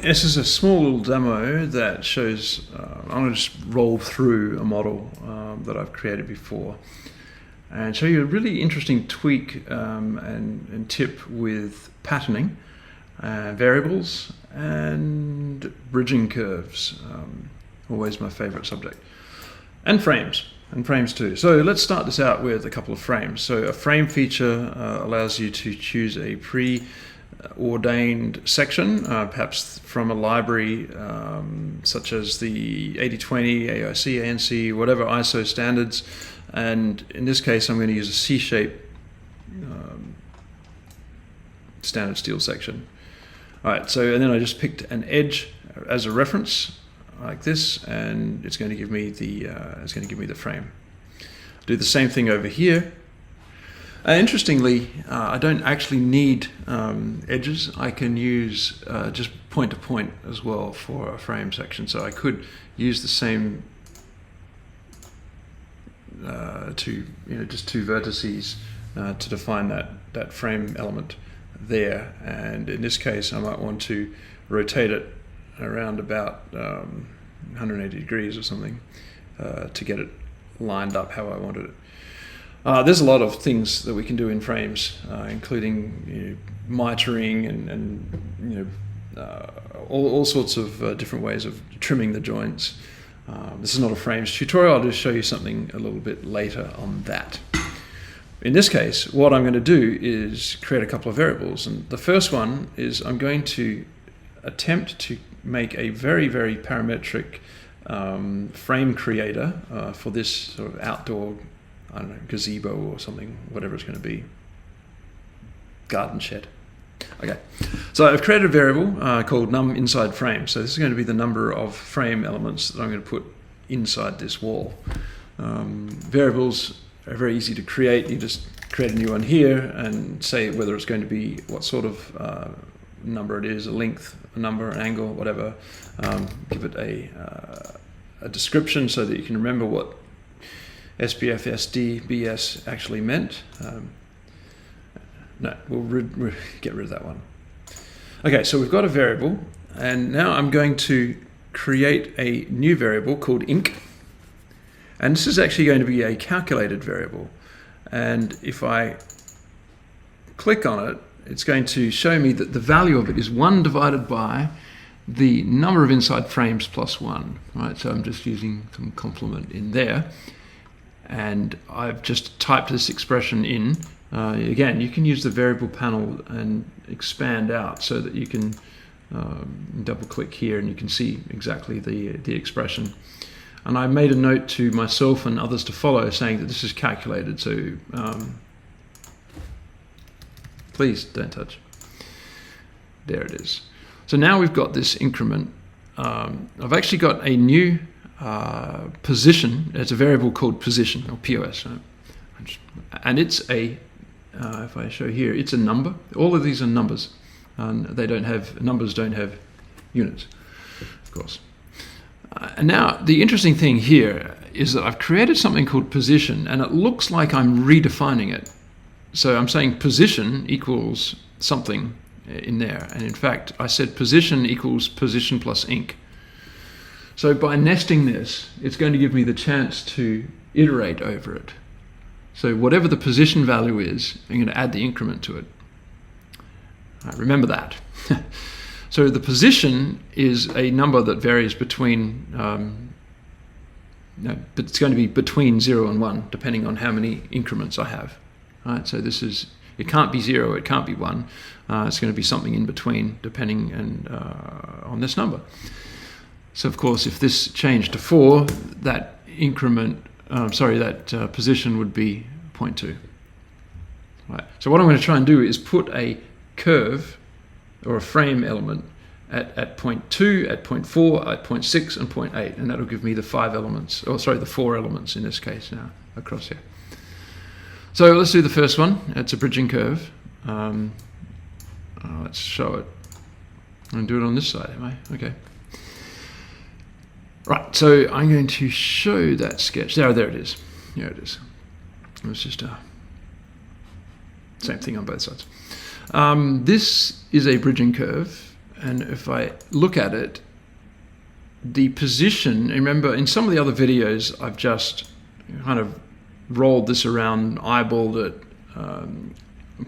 This is a small little demo that shows, I'm going to just roll through a model that I've created before and show you a really interesting tweak and tip with patterning, variables, and bridging curves. Always my favorite subject. And frames too. So let's start this out with a couple of frames. So a frame feature allows you to choose a pre-ordained section, perhaps from a library such as the 8020, AIC, ANC, whatever ISO standards. And in this case, I'm going to use a C-shape standard steel section. All right, so and then I just picked an edge as a reference, like this, and it's going to give me the frame. Do the same thing over here. Interestingly, I don't actually need edges. I can use just point to point as well for a frame section. So I could use the same just two vertices to define that frame element there. And in this case, I might want to rotate it around about 180 degrees or something to get it lined up how I wanted it. There's a lot of things that we can do in frames, including mitering and all sorts of different ways of trimming the joints. This is not a frames tutorial. I'll just show you something a little bit later on that. In this case, what I'm going to do is create a couple of variables, and the first one is I'm going to attempt to make a very, very parametric frame creator for this sort of outdoor, I don't know, gazebo or something, whatever it's going to be, garden shed. Okay, so I've created a variable called num inside frame. So this is going to be the number of frame elements that I'm going to put inside this wall. Variables are very easy to create. You just create a new one here and say whether it's going to be what sort of number it is, a length, a number, an angle, whatever. Give it a description so that you can remember what SPF, SD, BS actually meant. No, we'll get rid of that one. Okay, so we've got a variable, and now I'm going to create a new variable called ink. And this is actually going to be a calculated variable. And if I click on it, it's going to show me that the value of it is 1 divided by the number of inside frames plus 1. Right? So I'm just using some complement in there. And I've just typed this expression in. Again, you can use the variable panel and expand out so that you can double click here and you can see exactly the expression. And I made a note to myself and others to follow saying that this is calculated, so please don't touch. There it is. So now we've got this increment. I've actually got a new position. It's a variable called position, or POS. Right? And it's a, if I show here, it's a number. All of these are numbers. And numbers don't have units, of course. And now the interesting thing here is that I've created something called position, and it looks like I'm redefining it. So I'm saying position equals something in there, and in fact I said position equals position plus ink. So by nesting this, it's going to give me the chance to iterate over it. So whatever the position value is, I'm going to add the increment to it. Remember that. So the position is a number that varies between, it's going to be between 0 and 1, depending on how many increments I have. Right? So this is, it can't be 0, it can't be 1. It's going to be something in between, depending on this number. So of course, if this changed to 4, that increment, position would be 0.2. Right. So what I'm going to try and do is put a curve or a frame element at 0.2, at 0.4, at 0.6, and 0.8, and that'll give me the 5 elements, the 4 elements in this case now across here. So let's do the first one. It's a bridging curve. Let's show it. I'm going to do it on this side, am I? Okay. Right, so I'm going to show that sketch. There it is. Here it is. It's just same thing on both sides. This is a bridging curve, and if I look at it, the position, remember in some of the other videos I've just kind of rolled this around, eyeballed it,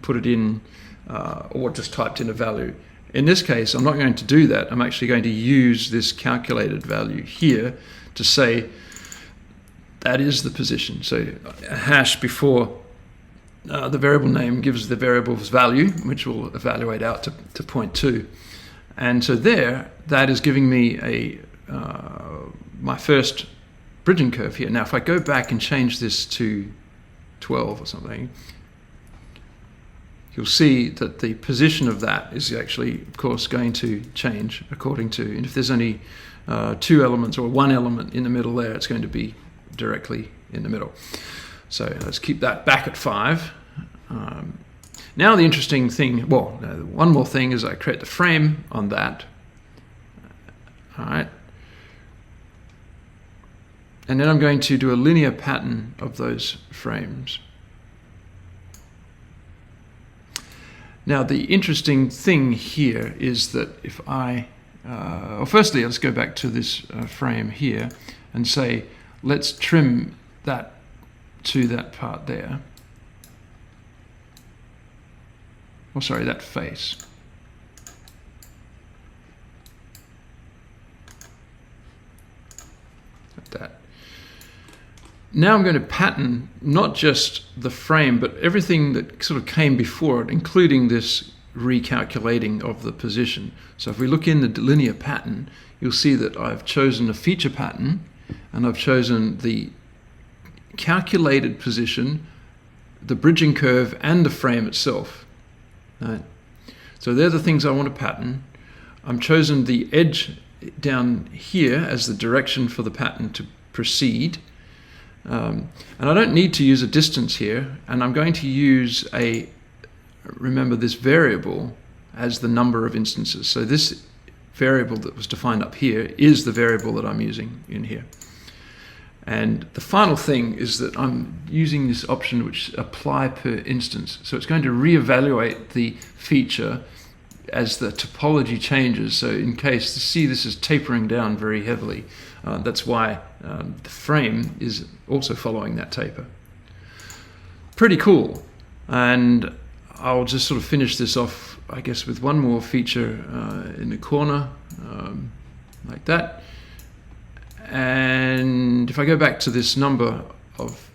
put it in, or just typed in a value. In this case, I'm not going to do that. I'm actually going to use this calculated value here to say that is the position. So a hash before the variable name gives the variable's value, which will evaluate out to 0.2. And so there, that is giving me my first bridging curve here. Now, if I go back and change this to 12 or something, you'll see that the position of that is actually, of course, going to change according to, and if there's only 2 elements or 1 element in the middle there, it's going to be directly in the middle. So let's keep that back at 5. Now the interesting thing, well, one more thing is I create the frame on that. All right. And then I'm going to do a linear pattern of those frames. Now the interesting thing here is that if I, well, firstly let's go back to this frame here and say let's trim that to that part there. Oh, sorry, that face. Like that. Now I'm going to pattern not just the frame, but everything that sort of came before it, including this recalculating of the position. So if we look in the linear pattern, you'll see that I've chosen a feature pattern, and I've chosen the calculated position, the bridging curve, and the frame itself. Right. So they're the things I want to pattern. I'm chosen the edge down here as the direction for the pattern to proceed. And I don't need to use a distance here, and I'm going to use remember this variable as the number of instances. So this variable that was defined up here is the variable that I'm using in here. And the final thing is that I'm using this option which apply per instance. So it's going to reevaluate the feature as the topology changes. So in case, see, this is tapering down very heavily. That's why the frame is also following that taper. Pretty cool. And I'll just sort of finish this off, I guess, with one more feature in the corner, like that. And if I go back to this number of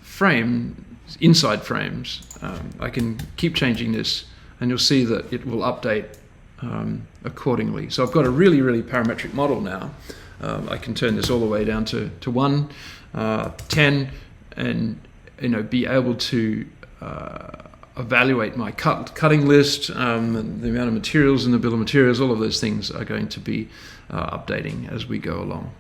inside frames, I can keep changing this, and you'll see that it will update accordingly. So I've got a really, really parametric model now. I can turn this all the way down to 1, 10, and be able to evaluate my cutting list, and the amount of materials in the bill of materials. All of those things are going to be updating as we go along.